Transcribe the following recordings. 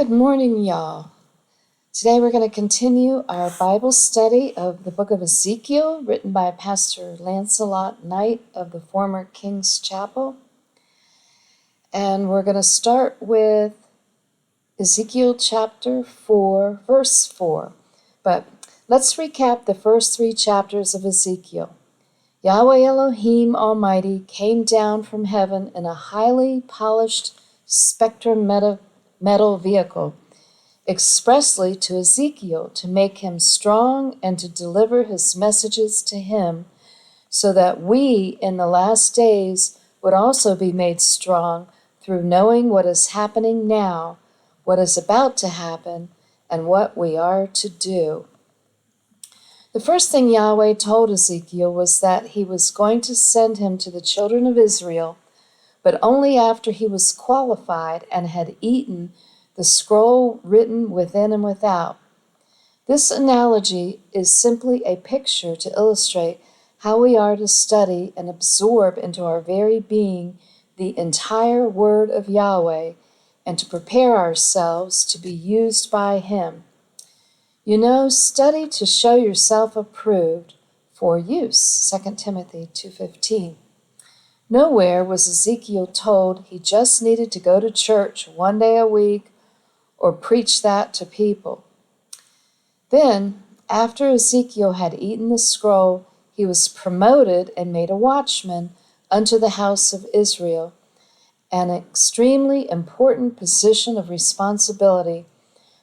Good morning, y'all. Today we're going to continue our Bible study of the book of Ezekiel, written by Pastor Lancelot Knight of the former King's Chapel. And we're going to start with Ezekiel chapter 4, verse 4. But let's recap the first 3 chapters of Ezekiel. Yahweh Elohim Almighty came down from heaven in a highly polished spectrum metal vehicle, expressly to Ezekiel to make him strong and to deliver his messages to him, so that we in the last days would also be made strong through knowing what is happening now, what is about to happen, and what we are to do. The first thing Yahweh told Ezekiel was that he was going to send him to the children of Israel, but only after he was qualified and had eaten the scroll written within and without. This analogy is simply a picture to illustrate how we are to study and absorb into our very being the entire word of Yahweh and to prepare ourselves to be used by him. You know, study to show yourself approved for use, 2 Timothy 2:15. Nowhere was Ezekiel told he just needed to go to church one day a week or preach that to people. Then, after Ezekiel had eaten the scroll, he was promoted and made a watchman unto the house of Israel, an extremely important position of responsibility,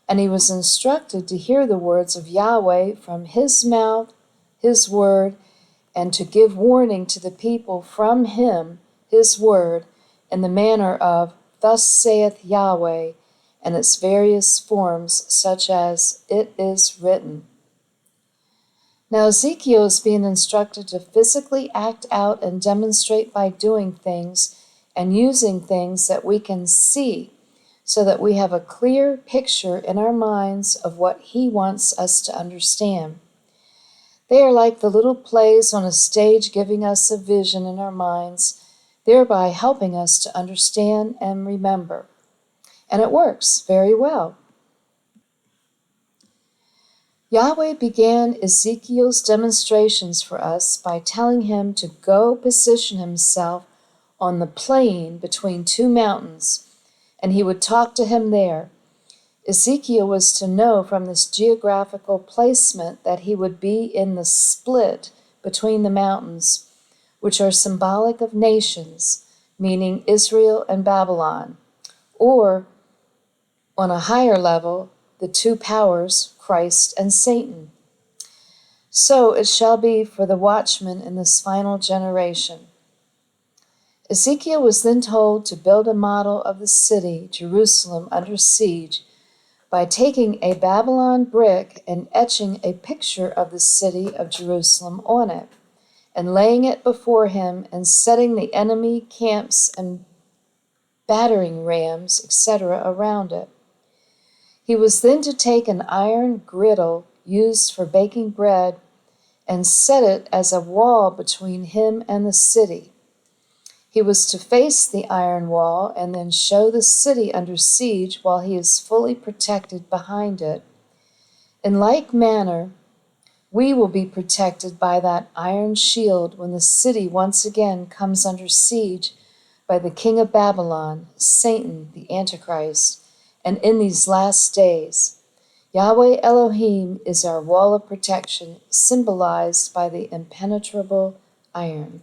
and he was instructed to hear the words of Yahweh from his mouth, his word, and to give warning to the people from him, his word, in the manner of, Thus saith Yahweh, and its various forms, such as it is written. Now Ezekiel is being instructed to physically act out and demonstrate by doing things and using things that we can see, so that we have a clear picture in our minds of what he wants us to understand. They are like the little plays on a stage, giving us a vision in our minds, thereby helping us to understand and remember. And it works very well. Yahweh began Ezekiel's demonstrations for us by telling him to go position himself on the plain between 2 mountains, and he would talk to him there. Ezekiel was to know from this geographical placement that he would be in the split between the mountains, which are symbolic of nations, meaning Israel and Babylon, or, on a higher level, the 2 powers, Christ and Satan. So it shall be for the watchman in this final generation. Ezekiel was then told to build a model of the city, Jerusalem, under siege, by taking a Babylon brick and etching a picture of the city of Jerusalem on it, and laying it before him and setting the enemy camps and battering rams, etc., around it. He was then to take an iron griddle used for baking bread and set it as a wall between him and the city. He was to face the iron wall and then show the city under siege while he is fully protected behind it. In like manner, we will be protected by that iron shield when the city once again comes under siege by the king of Babylon, Satan, the Antichrist, and in these last days. Yahweh Elohim is our wall of protection, symbolized by the impenetrable iron.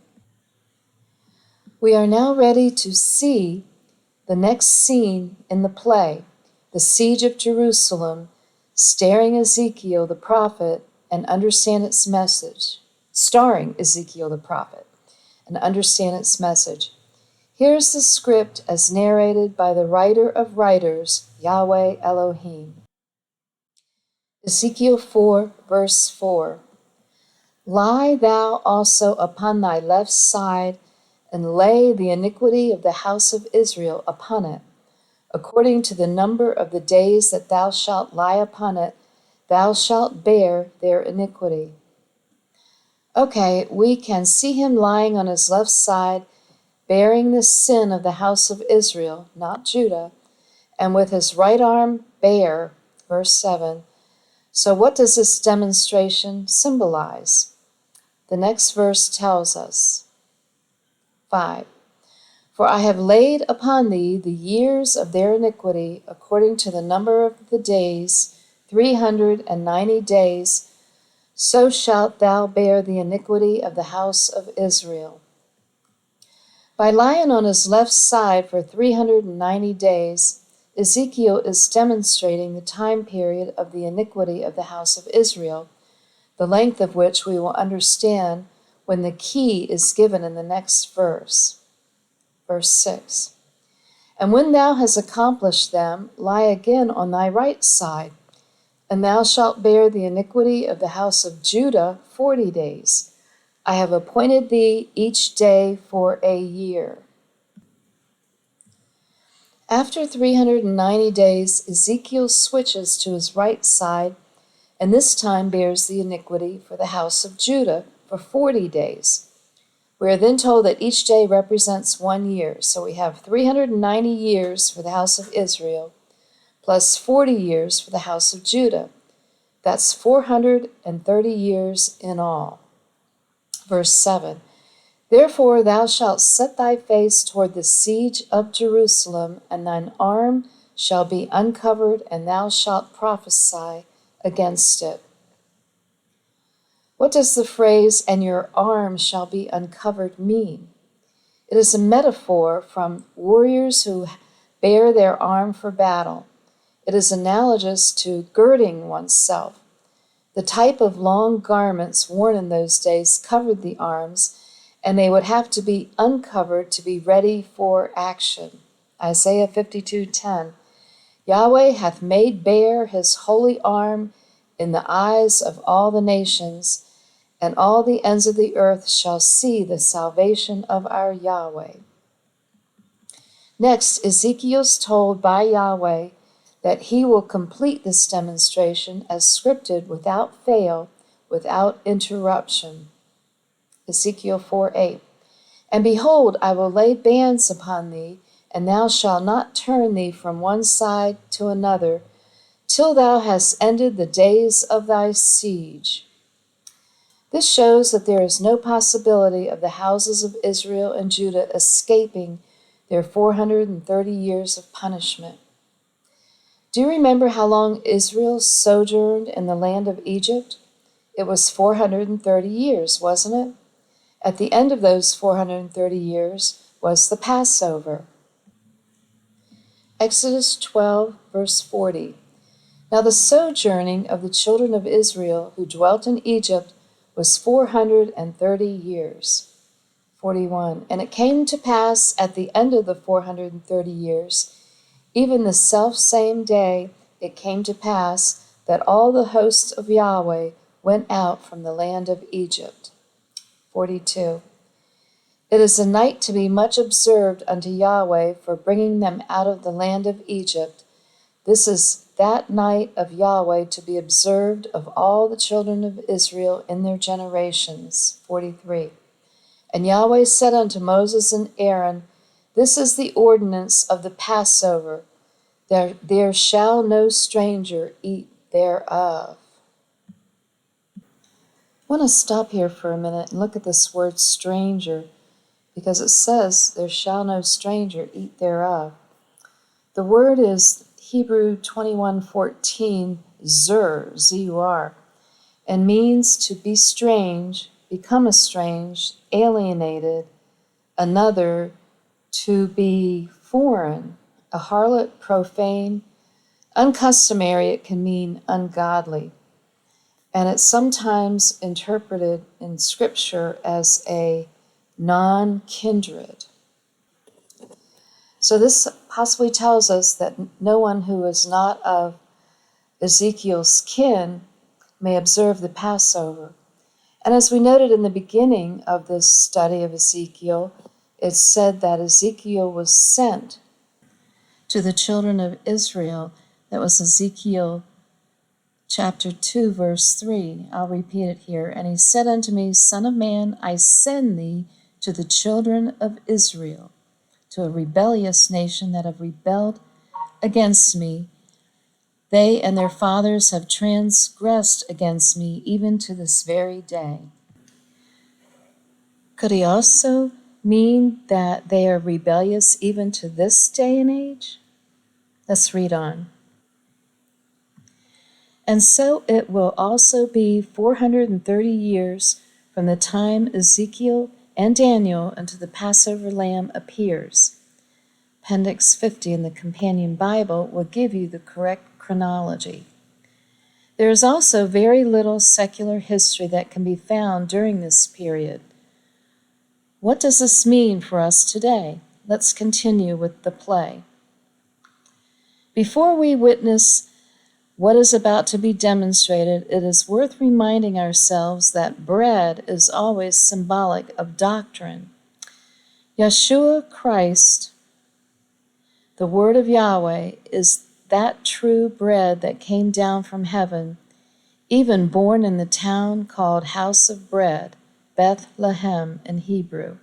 We are now ready to see the next scene in the play, the siege of Jerusalem, starring Ezekiel the prophet and understand its message. Starring Ezekiel the prophet and understand its message. Here's the script as narrated by the writer of writers, Yahweh Elohim. Ezekiel 4, verse 4. Lie thou also upon thy left side, and lay the iniquity of the house of Israel upon it. According to the number of the days that thou shalt lie upon it, thou shalt bear their iniquity. Okay, we can see him lying on his left side, bearing the sin of the house of Israel, not Judah, and with his right arm bare. Verse 7. So what does this demonstration symbolize? The next verse tells us. 5. For I have laid upon thee the years of their iniquity according to the number of the days, 390 days, so shalt thou bear the iniquity of the house of Israel. By lying on his left side for 390 days, Ezekiel is demonstrating the time period of the iniquity of the house of Israel, the length of which we will understand when the key is given in the next verse. Verse 6. And when thou hast accomplished them, lie again on thy right side, and thou shalt bear the iniquity of the house of Judah 40 days. I have appointed thee each day for a year. After 390 days, Ezekiel switches to his right side, and this time bears the iniquity for the house of Judah for 40 days. We are then told that each day represents 1 year, so we have 390 years for the house of Israel, plus 40 years for the house of Judah. That's 430 years in all. Verse 7. Therefore thou shalt set thy face toward the siege of Jerusalem, and thine arm shall be uncovered, and thou shalt prophesy against it. What does the phrase, and your arm shall be uncovered, mean? It is a metaphor from warriors who bare their arm for battle. It is analogous to girding oneself. The type of long garments worn in those days covered the arms, and they would have to be uncovered to be ready for action. Isaiah 52:10. Yahweh hath made bare his holy arm in the eyes of all the nations, and all the ends of the earth shall see the salvation of our Yahweh. Next, Ezekiel's told by Yahweh that he will complete this demonstration as scripted without fail, without interruption. Ezekiel 4:8. And behold, I will lay bands upon thee, and thou shalt not turn thee from one side to another, till thou hast ended the days of thy siege. This shows that there is no possibility of the houses of Israel and Judah escaping their 430 years of punishment. Do you remember how long Israel sojourned in the land of Egypt? It was 430 years, wasn't it? At the end of those 430 years was the Passover. Exodus 12, verse 40. Now the sojourning of the children of Israel who dwelt in Egypt was 430 years. 41. And it came to pass at the end of the 430 years, even the selfsame day, it came to pass that all the hosts of Yahweh went out from the land of Egypt. 42. It is a night to be much observed unto Yahweh for bringing them out of the land of Egypt. This is that night of Yahweh to be observed of all the children of Israel in their generations. 43. And Yahweh said unto Moses and Aaron, This is the ordinance of the Passover. There shall no stranger eat thereof. I want to stop here for a minute and look at this word stranger, because it says, There shall no stranger eat thereof. The word is Hebrew 21:14, zur, Z-U-R, and means to be strange, become estranged, alienated, another, to be foreign, a harlot, profane, uncustomary. It can mean ungodly. And it's sometimes interpreted in Scripture as a non-kindred. So this possibly tells us that no one who is not of Ezekiel's kin may observe the Passover. And as we noted in the beginning of this study of Ezekiel, it's said that Ezekiel was sent to the children of Israel. That was Ezekiel chapter 2, verse 3. I'll repeat it here. And he said unto me, Son of man, I send thee to the children of Israel, to a rebellious nation that have rebelled against me. They and their fathers have transgressed against me even to this very day. Could he also mean that they are rebellious even to this day and age? Let's read on. And so it will also be 430 years from the time Ezekiel and Daniel until the Passover lamb appears. Appendix 50 in the Companion Bible will give you the correct chronology. There is also very little secular history that can be found during this period. What does this mean for us today? Let's continue with the play. Before we witness what is about to be demonstrated, it is worth reminding ourselves that bread is always symbolic of doctrine. Yeshua Christ, the Word of Yahweh, is that true bread that came down from heaven, even born in the town called House of Bread, Bethlehem in Hebrew,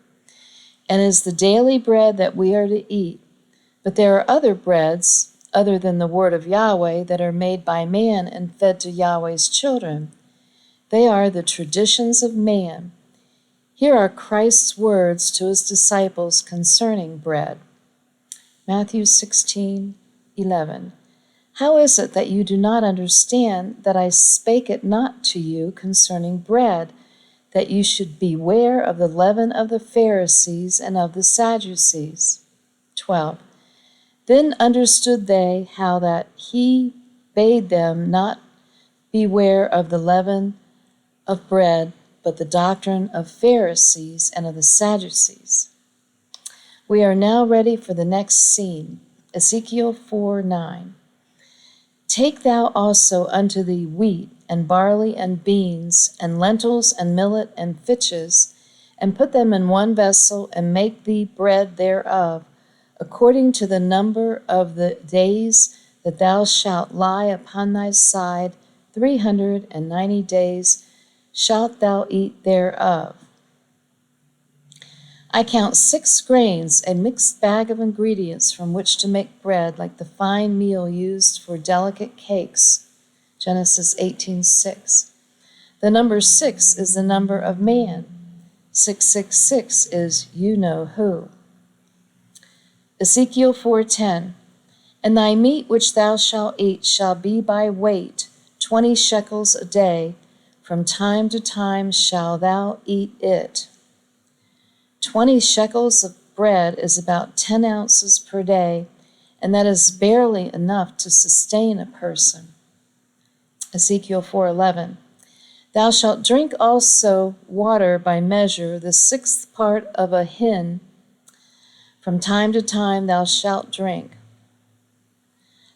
and is the daily bread that we are to eat. But there are other breads, other than the word of Yahweh, that are made by man and fed to Yahweh's children. They are the traditions of man. Here are Christ's words to his disciples concerning bread. Matthew 16:11. How is it that you do not understand that I spake it not to you concerning bread, that you should beware of the leaven of the Pharisees and of the Sadducees? 12. Then understood they how that he bade them not beware of the leaven of bread, but the doctrine of Pharisees and of the Sadducees. We are now ready for the next scene. Ezekiel 4:9. Take thou also unto thee wheat, and barley, and beans, and lentils, and millet, and fitches, and put them in one vessel, and make thee bread thereof, according to the number of the days that thou shalt lie upon thy side, 390 days shalt thou eat thereof. I count 6 grains, a mixed bag of ingredients from which to make bread, like the fine meal used for delicate cakes. Genesis 18:6. The number 6 is the number of man. 666 is you know who. Ezekiel 4:10. And thy meat which thou shalt eat shall be by weight, 20 shekels a day. From time to time shalt thou eat it. 20 shekels of bread is about 10 ounces per day, and that is barely enough to sustain a person. Ezekiel 4:11. Thou shalt drink also water by measure, the 1/6 part of a hin. From time to time thou shalt drink.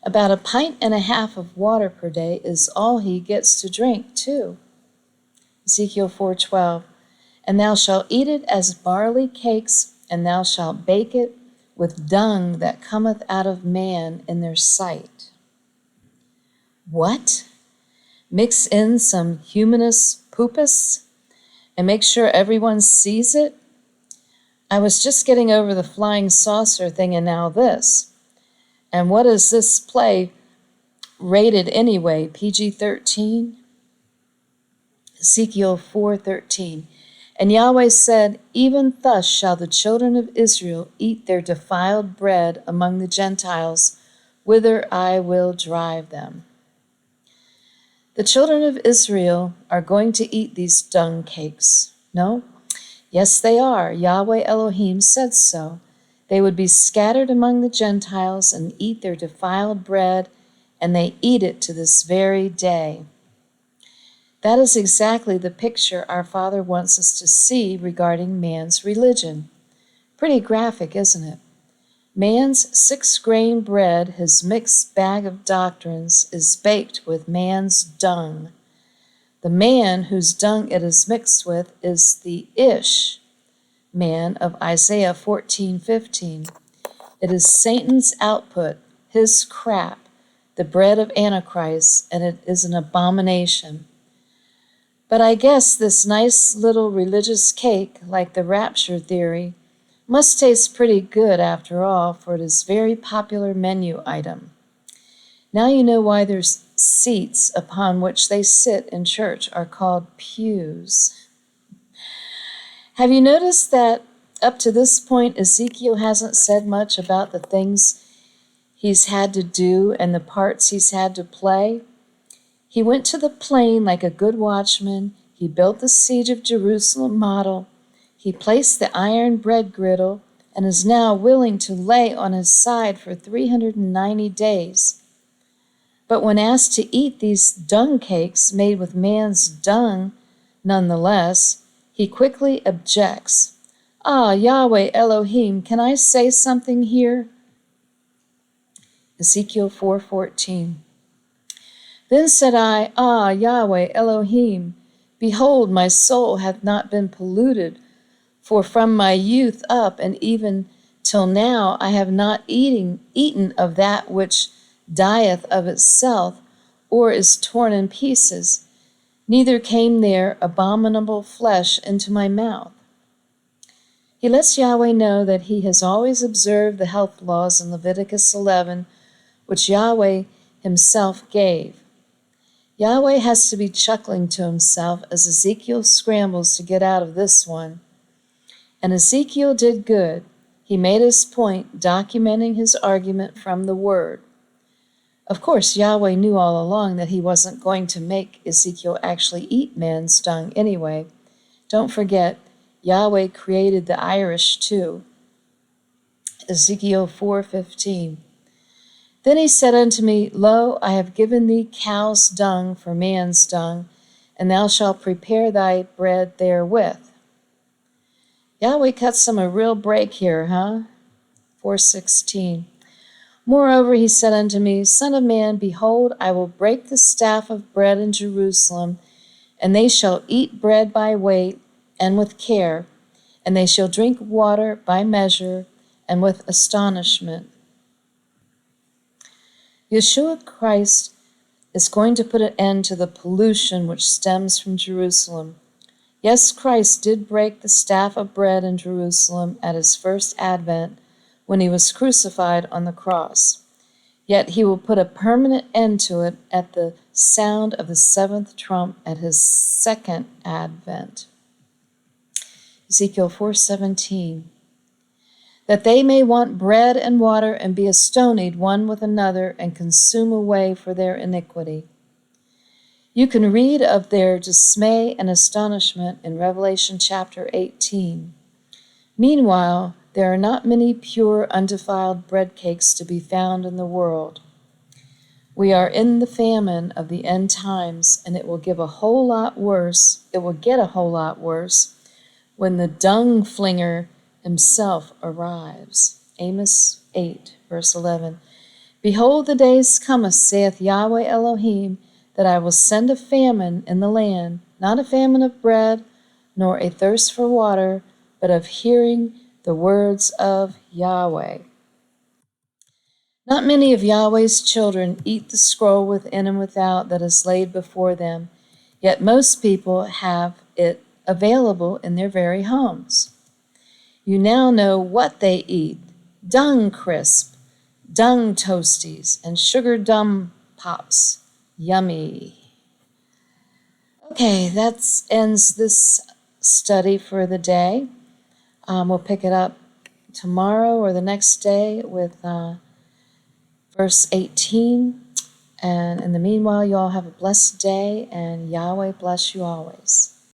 About 1.5 pints of water per day is all he gets to drink, too. Ezekiel 4:12. And thou shalt eat it as barley cakes, and thou shalt bake it with dung that cometh out of man in their sight. What? Mix in some humanus pupus and make sure everyone sees it? I was just getting over the flying saucer thing, and now this. And what is this play rated anyway? PG-13? Ezekiel 4:13. And Yahweh said, Even thus shall the children of Israel eat their defiled bread among the Gentiles, whither I will drive them. The children of Israel are going to eat these dung cakes. No? Yes, they are. Yahweh Elohim said so. They would be scattered among the Gentiles and eat their defiled bread, and they eat it to this very day. That is exactly the picture our Father wants us to see regarding man's religion. Pretty graphic, isn't it? Man's 6-grain bread, his mixed bag of doctrines, is baked with man's dung. The man whose dung it is mixed with is the Ish man of Isaiah 14:15. It is Satan's output, his crap, the bread of Antichrist, and it is an abomination. But I guess this nice little religious cake, like the rapture theory, Must taste pretty good after all, for it is a very popular menu item. Now you know why their seats upon which they sit in church are called pews. Have you noticed that up to this point, Ezekiel hasn't said much about the things he's had to do and the parts he's had to play? He went to the plain like a good watchman. He built the siege of Jerusalem model. He placed the iron bread griddle and is now willing to lay on his side for 390 days. But when asked to eat these dung cakes made with man's dung, nonetheless, he quickly objects. Ah, Yahweh Elohim, can I say something here? Ezekiel 4:14. Then said I, Ah, Yahweh Elohim, behold, my soul hath not been polluted, for from my youth up and even till now I have not eaten of that which dieth of itself, or is torn in pieces, neither came there abominable flesh into my mouth. He lets Yahweh know that he has always observed the health laws in Leviticus 11, which Yahweh himself gave. Yahweh has to be chuckling to himself as Ezekiel scrambles to get out of this one. And Ezekiel did good. He made his point, documenting his argument from the Word. Of course, Yahweh knew all along that he wasn't going to make Ezekiel actually eat man's dung anyway. Don't forget, Yahweh created the Irish too. Ezekiel 4:15. Then he said unto me, Lo, I have given thee cow's dung for man's dung, and thou shalt prepare thy bread therewith. Yahweh cuts him a real break here, huh? 4:16. Moreover, he said unto me, Son of man, behold, I will break the staff of bread in Jerusalem, and they shall eat bread by weight and with care, and they shall drink water by measure and with astonishment. Yeshua Christ is going to put an end to the pollution which stems from Jerusalem. Yes, Christ did break the staff of bread in Jerusalem at his first advent when he was crucified on the cross. Yet he will put a permanent end to it at the sound of the seventh trump at his second advent. Ezekiel 4:17. That they may want bread and water and be astonied one with another and consume away for their iniquity. You can read of their dismay and astonishment in Revelation chapter 18. Meanwhile, there are not many pure, undefiled bread cakes to be found in the world. We are in the famine of the end times, and it will get a whole lot worse when the dung flinger himself arrives. Amos 8, verse 11. Behold, the days cometh, saith Yahweh Elohim, that I will send a famine in the land, not a famine of bread, nor a thirst for water, but of hearing the words of Yahweh. Not many of Yahweh's children eat the scroll within and without that is laid before them, yet most people have it available in their very homes. You now know what they eat: dung crisp, dung toasties, and sugar dum pops. Yummy. Okay, that ends this study for the day. We'll pick it up tomorrow or the next day with verse 18. And in the meanwhile, you all have a blessed day, and Yahweh bless you always.